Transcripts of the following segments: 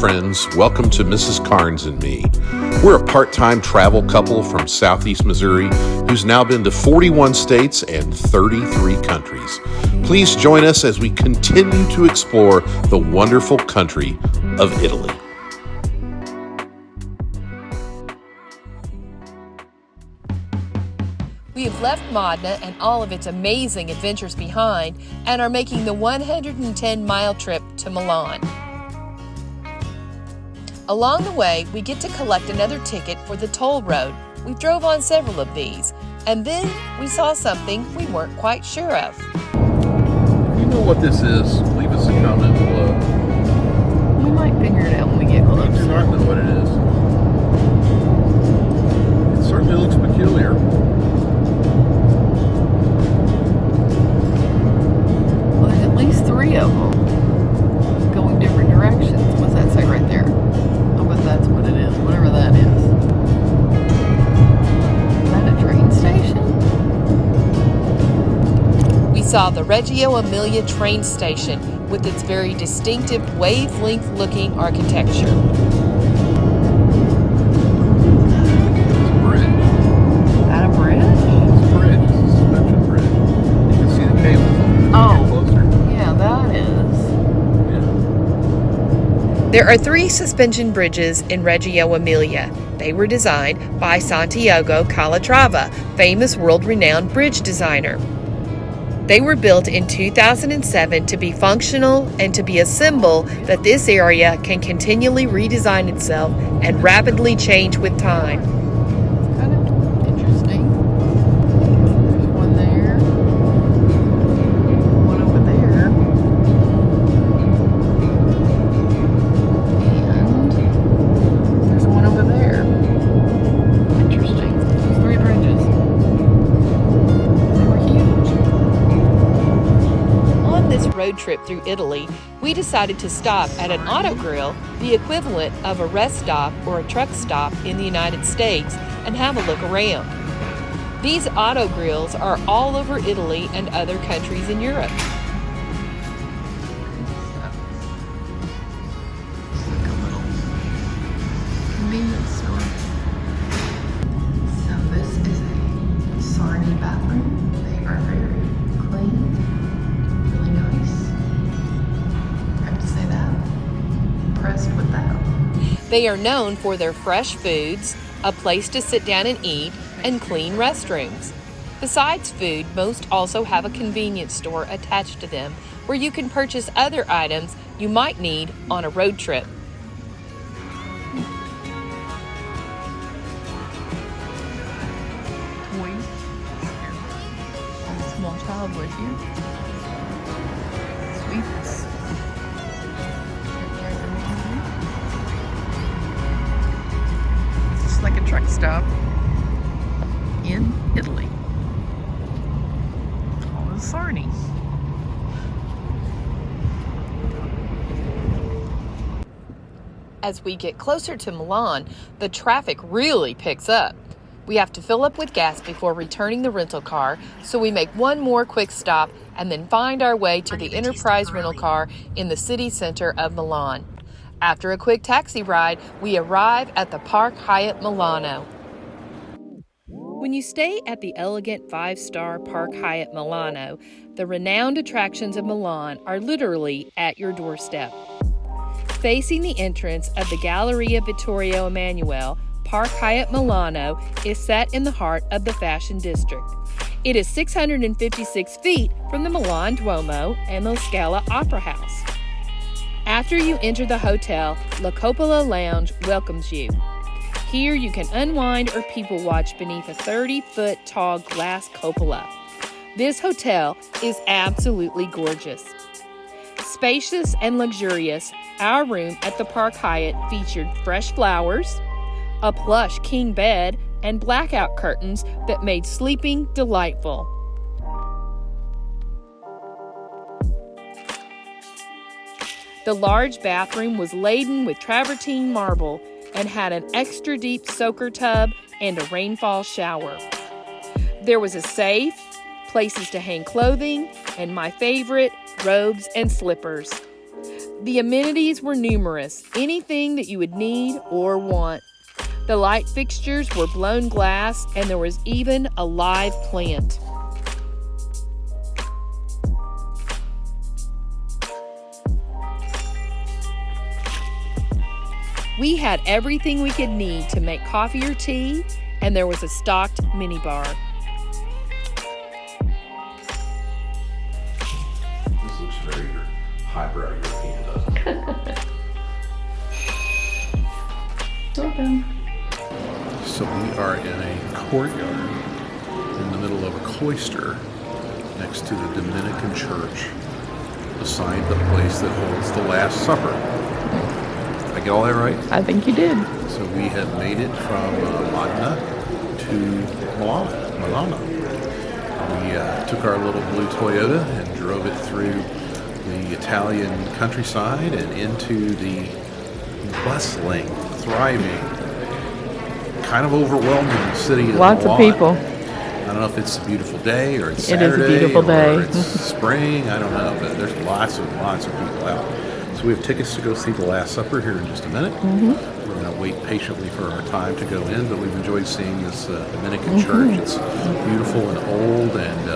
friends. Welcome to Mrs. Carnes and me. We're a part-time travel couple from Southeast Missouri who's now been to 41 states and 33 countries. Please join us as we continue to explore the wonderful country of Italy. We have left Modena and all of its amazing adventures behind and are making the 110-mile trip to Milan. Along the way, we get to collect another ticket for the toll road. We drove on several of these, and then we saw something we weren't quite sure of. If you know what this is, leave us a comment below. We might figure it out when we get close. I do not know what it is. It certainly looks peculiar. Well, there's at least 3 of them going different directions. What's that say right there? I'll bet that's what it is, whatever that is. Is that a train station? We saw the Reggio Emilia train station with its very distinctive wavelength-looking architecture. There are 3 suspension bridges in Reggio Emilia. They were designed by Santiago Calatrava, famous world-renowned bridge designer. They were built in 2007 to be functional and to be a symbol that this area can continually redesign itself and rapidly change with time. It's kind of interesting. There's one there, one over there. Road trip through Italy, we decided to stop at an auto grill, the equivalent of a rest stop or a truck stop in the United States, and have a look around. These auto grills are all over Italy and other countries in Europe. Convenience store. So this is a Sarni bathroom. They are very clean. With that. They are known for their fresh foods, a place to sit down and eat, and clean restrooms. Besides food, most also have a convenience store attached to them where you can purchase other items you might need on a road trip. Toys. A small child with you. Sweets. Like a truck stop in Italy. All the Sarni. As we get closer to Milan, the traffic really picks up. We have to fill up with gas before returning the rental car, so we make one more quick stop and then find our way to the Enterprise rental car in the city center of Milan. After a quick taxi ride, we arrive at the Park Hyatt Milano. When you stay at the elegant 5-star Park Hyatt Milano, the renowned attractions of Milan are literally at your doorstep. Facing the entrance of the Galleria Vittorio Emanuele, Park Hyatt Milano is set in the heart of the fashion district. It is 656 feet from the Milan Duomo and the Scala Opera House. After you enter the hotel, La Coppola Lounge welcomes you. Here you can unwind or people watch beneath a 30-foot tall glass cupola. This hotel is absolutely gorgeous. Spacious and luxurious, our room at the Park Hyatt featured fresh flowers, a plush king bed, and blackout curtains that made sleeping delightful. The large bathroom was laden with travertine marble and had an extra deep soaker tub and a rainfall shower. There was a safe, places to hang clothing, and my favorite, robes and slippers. The amenities were numerous, anything that you would need or want. The light fixtures were blown glass, and there was even a live plant. We had everything we could need to make coffee or tea, and there was a stocked minibar. This looks very highbrow European, doesn't it? Welcome. So we are in a courtyard in the middle of a cloister next to the Dominican church, assigned the place that holds the Last Supper. Did I get all that right? I think you did. So we have made it from Modena to Milano. We took our little blue Toyota and drove it through the Italian countryside and into the bustling, thriving, kind of overwhelming city of Lots Milan. of people. I don't know if it's a beautiful day or it's It is a Saturday beautiful day. or it's spring. I don't know, but there's lots of people out. So we have tickets to go see the Last Supper here in just a minute. We're going to wait patiently for our time to go in, but we've enjoyed seeing this Dominican church. It's beautiful and old, and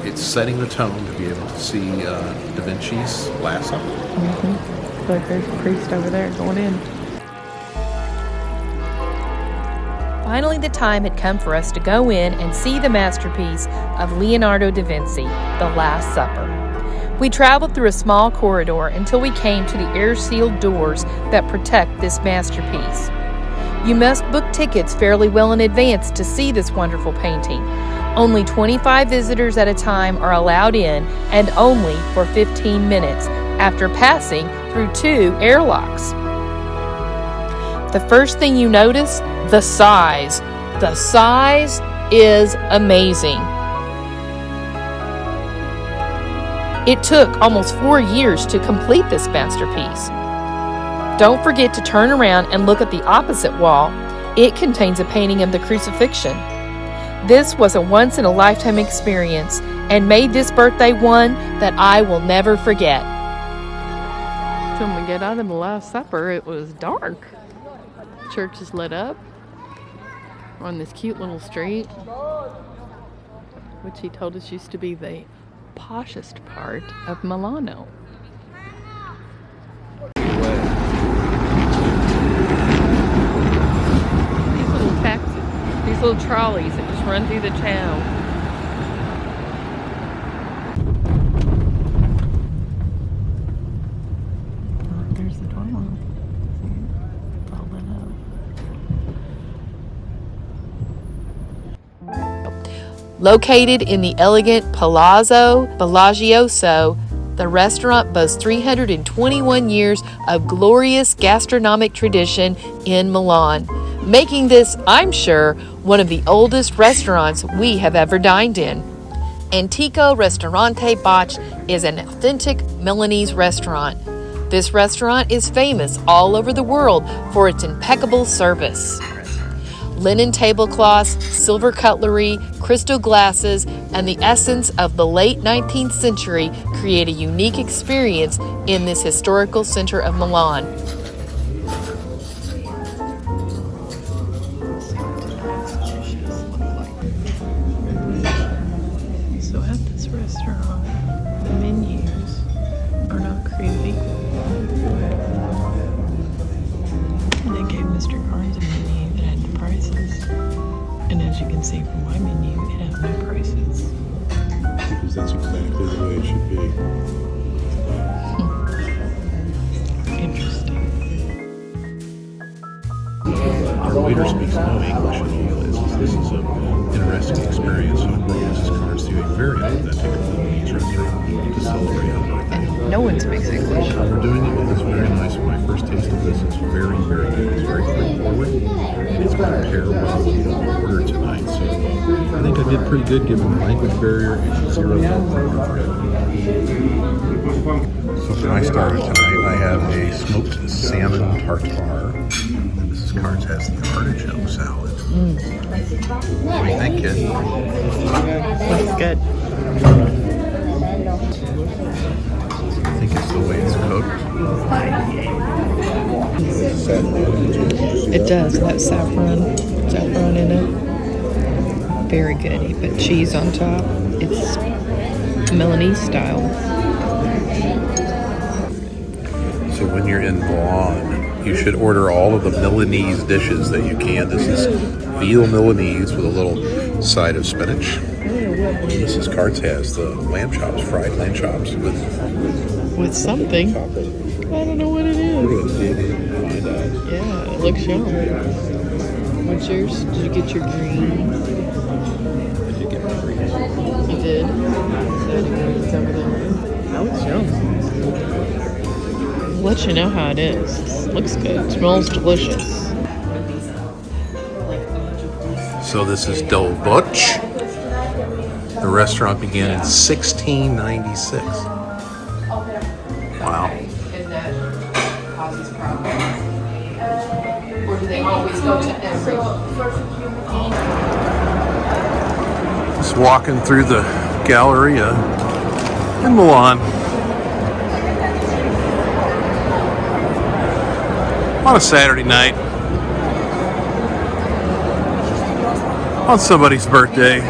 it's setting the tone to be able to see Da Vinci's Last Supper. Look, there's a priest over there going in. Finally, the time had come for us to go in and see the masterpiece of Leonardo da Vinci, The Last Supper. We traveled through a small corridor until we came to the air-sealed doors that protect this masterpiece. You must book tickets fairly well in advance to see this wonderful painting. Only 25 visitors at a time are allowed in, and only for 15 minutes, after passing through 2 airlocks. The first thing you notice, the size. The size is amazing. It took almost 4 years to complete this masterpiece. Don't forget to turn around and look at the opposite wall. It contains a painting of the crucifixion. This was a once-in-a-lifetime experience and made this birthday one that I will never forget. So when we get out of the Last Supper, it was dark. Church is lit up. We're on this cute little street, which he told us used to be the poshest part of Milano. These little taxis, these little trolleys that just run through the town. Oh, there's the Duomo. It's all lit up. Located in the elegant Palazzo Bellagioso, the restaurant boasts 321 years of glorious gastronomic tradition in Milan, making this, I'm sure, one of the oldest restaurants we have ever dined in. Antico Ristorante Bocce is an authentic Milanese restaurant. This restaurant is famous all over the world for its impeccable service. Linen tablecloths, silver cutlery, crystal glasses, and the essence of the late 19th century create a unique experience in this historical center of Milan. So at this restaurant, the menus are not created equal. They gave Mr. Carnes a menu that had the prices, and as you can see from my menu, it has no prices. Because that's exactly the way it should be. Interesting. Our waiter speaks no English, and he realizes this is an interesting experience. So I brought Mrs. Carnes to a very authentic Milanese restaurant to celebrate her birthday. No one speaks English. We're doing it with this very nice, my first taste of this, it's very, very good. It's very straightforward, and it's going to pair well with what we ordered tonight. So I think I did pretty good given the language barrier and 0 bread. So for my starter tonight, I have a smoked salmon tartare. And Mrs. Carnes has the artichoke salad. What do you think, kid? Looks good. I think it's the way it's cooked. It does. That saffron in it. Very good. He put cheese on top. It's Milanese style. So when you're in Milan, you should order all of the Milanese dishes that you can. This is veal Milanese with a little side of spinach. Mrs. Carts has the lamb chops, fried lamb chops With something. I don't know what it is. Yeah, it looks yum. What's yours? Did you get your green? I did get my green. You did? It's over there. Oh, it's yum. I'll let you know how it is. Looks good. It smells delicious. So this is Del Butch. The restaurant began in 1696. Wow. And that causes problems. Or do they always go to every? Just walking through the Galleria in Milan. On a Saturday night. On somebody's birthday.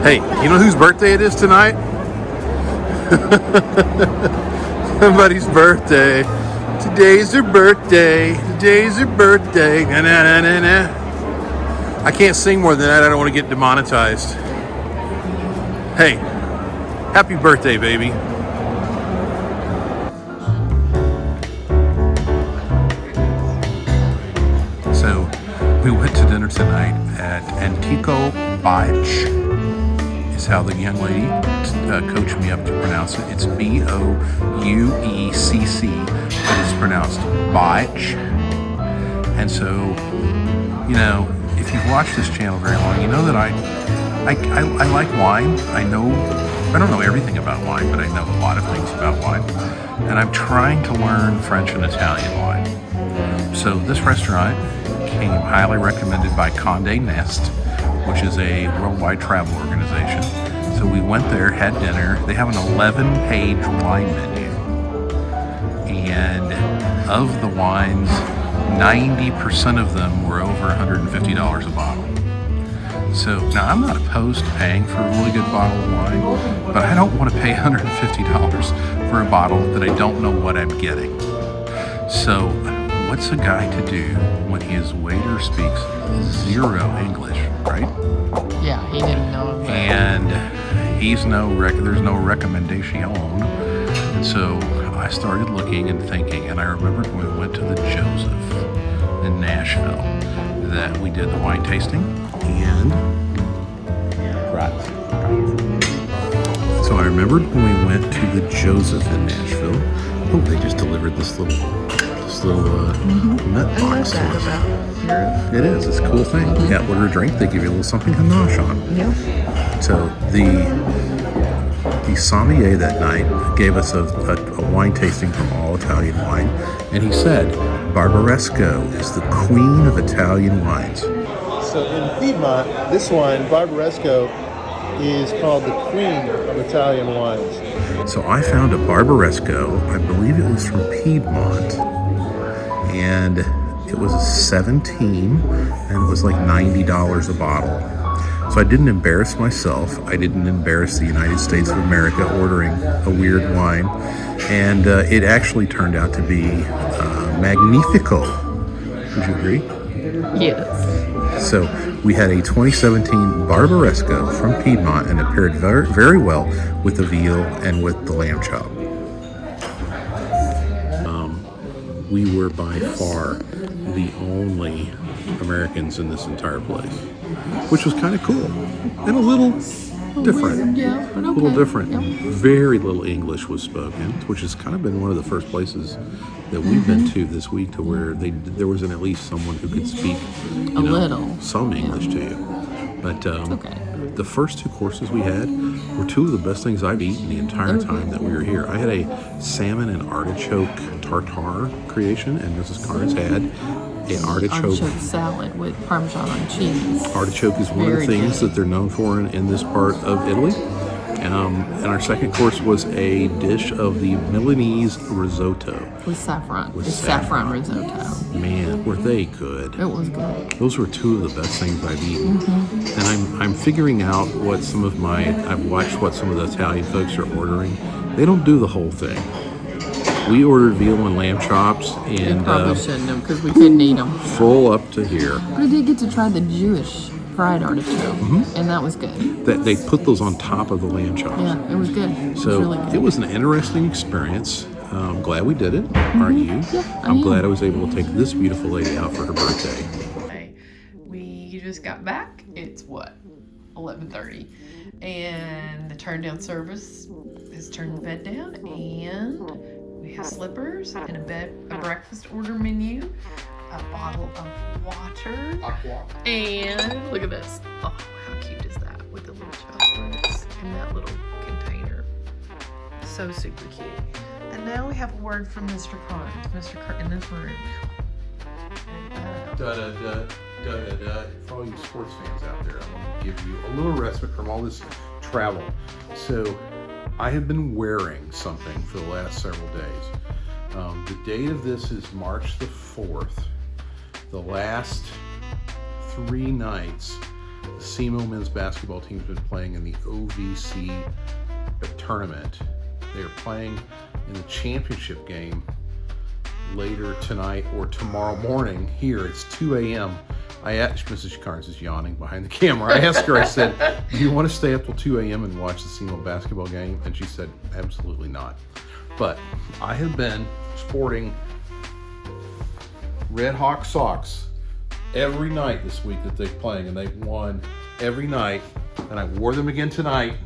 Hey, you know whose birthday it is tonight? Somebody's birthday. Today's their birthday. Today's their birthday. Na, na, na, na, na. I can't sing more than that. I don't want to get demonetized. Hey, happy birthday, baby. So, we went to dinner tonight at Antico is how the young lady coached me up to pronounce it. It's Bouecc, but it's pronounced Bach. And so, you know, if you've watched this channel very long, you know that I like wine. I don't know everything about wine, but I know a lot of things about wine. And I'm trying to learn French and Italian wine. So this restaurant came highly recommended by Condé Nast, which is a worldwide travel organization. So we went there, had dinner. They have an 11-page wine menu. And of the wines, 90% of them were over $150 a bottle. So now I'm not opposed to paying for a really good bottle of wine, but I don't want to pay $150 for a bottle that I don't know what I'm getting. So what's a guy to do when his waiter speaks zero English, right? Yeah, he didn't know. And there's no recommendation. And so I started looking and thinking, and I remembered when we went to the Joseph in Nashville that we did the wine tasting and Grazie. So I remembered when we went to the Joseph in Nashville. Oh, they just delivered this little nut box. I love that about Europe. It is. It's a cool thing. You can't order a drink. They give you a little something to nosh on. Yeah. So the sommelier that night gave us a wine tasting from all Italian wine, and he said Barbaresco is the queen of Italian wines. So in Piedmont, this wine, Barbaresco, is called the queen of Italian wines. So I found a Barbaresco, I believe it was from Piedmont, and it was a 17, and it was like $90 a bottle. So I didn't embarrass myself. I didn't embarrass the United States of America ordering a weird wine. And it actually turned out to be Magnifico. Would you agree? Yes. So we had a 2017 Barbaresco from Piedmont, and it paired very, very well with the veal and with the lamb chop. We were by far the only Americans in this entire place, which was kind of cool and a little different. Yeah, but okay. A little different. Yep. Very little English was spoken, which has kind of been one of the first places that we've been to this week to where there wasn't at least someone who could speak some English to you. But the first two courses we had were two of the best things I've eaten the entire time that we were here. I had a salmon and artichoke tartare creation, and Mrs. Carnes had an artichoke salad with Parmesan on cheese. Artichoke is one of the things that they're known for in this part of Italy. And our second course was a dish of the Milanese risotto. With saffron. With saffron risotto. Man, were they good. It was good. Those were two of the best things I've eaten. And I'm figuring out what I've watched what some of the Italian folks are ordering. They don't do the whole thing. We ordered veal and lamb chops, and probably shouldn't have because we couldn't eat them. Full up to here. But I did get to try the Jewish fried artichoke, and that was good. That they put those on top of the lamb chops. Yeah, it was good. So it was an interesting experience. I'm glad we did it, aren't you? Yeah, I'm glad I was able to take this beautiful lady out for her birthday. We just got back. It's what, 11:30, and the turn down service has turned the bed down, and we have slippers and a breakfast order menu, a bottle of water, and look at this. Oh, how cute is that with the little chocolates in that little container? So super cute. And now we have a word from Mr. Carnes. Mr. Carnes in this room. For all you sports fans out there, I want to give you a little respite from all this travel. So I have been wearing something for the last several days. The date of this is March the 4th. The last 3 nights, the SEMO men's basketball team has been playing in the OVC tournament. They are playing in the championship game later tonight or tomorrow morning here. It's 2 a.m. I asked, Mrs. Carnes is yawning behind the camera. I asked her, I said, do you want to stay up till 2 a.m. and watch the SEMO basketball game? And she said, absolutely not. But I have been sporting Red Hawk socks every night this week that they're playing, and they've won every night. And I wore them again tonight.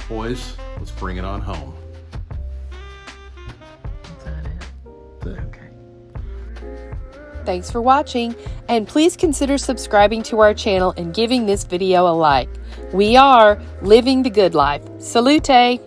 Boys, let's bring it on home. Okay. Thanks for watching, and please consider subscribing to our channel and giving this video a like. We are living the good life. Salute!